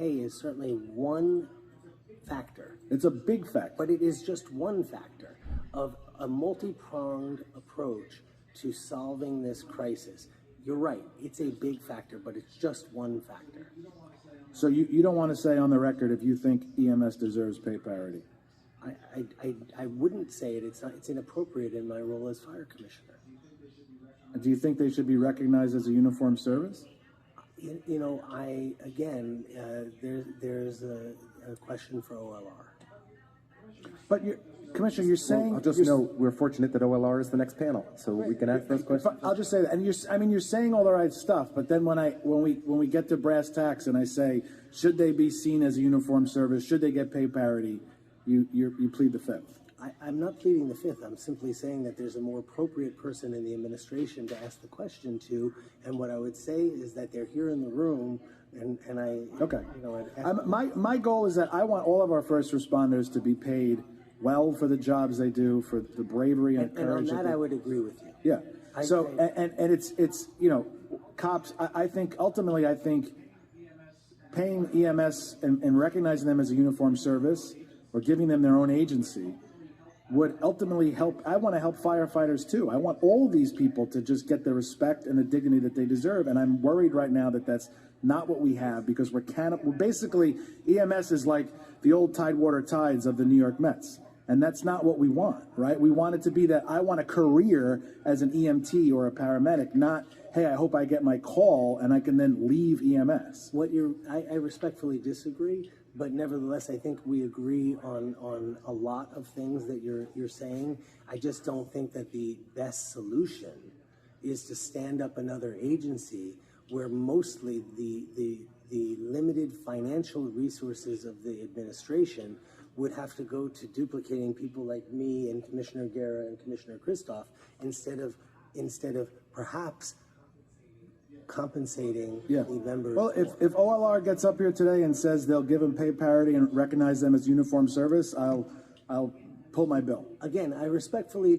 pay is certainly one factor. It's a big factor. But it is just one factor of a multi-pronged approach to solving this crisis. You're right, it's a big factor, but it's just one factor. So you don't want to say on the record if you think EMS deserves pay parity? I wouldn't say it. It's inappropriate in my role as fire commissioner. Do you think they should be recognized as a uniform service? You know, there's a question for OLR. But Commissioner, you're saying... Well, we're fortunate that OLR is the next panel, so we can ask those questions. I'll just say that, and you're saying all the right stuff, but then when we get to brass tacks and I say, should they be seen as a uniform service, should they get pay parity, you plead the fifth. I'm not pleading the fifth. I'm simply saying that there's a more appropriate person in the administration to ask the question to, and what I would say is that they're here in the room, and I... Okay. You know, my goal is that I want all of our first responders to be paid well for the jobs they do, for the bravery and courage. And on that, I would agree with you. Yeah. And it's you know, cops. I think ultimately, paying EMS and recognizing them as a uniform service or giving them their own agency would ultimately help. I want to help firefighters too. I want all of these people to just get the respect and the dignity that they deserve. And I'm worried right now that that's not what we have, because we're basically, EMS is like the old Tidewater Tides of the New York Mets. And that's not what we want, right? We want it to be that I want a career as an EMT or a paramedic, not, hey, I hope I get my call and I can then leave EMS. I respectfully disagree, but nevertheless, I think we agree on a lot of things that you're saying. I just don't think that the best solution is to stand up another agency where mostly the limited financial resources of the administration would have to go to duplicating people like me and Commissioner Guerra and Commissioner Kristoff instead of perhaps compensating the members. Well, if OLR gets up here today and says they'll give them pay parity and recognize them as uniform service, I'll pull my bill. Again, I respectfully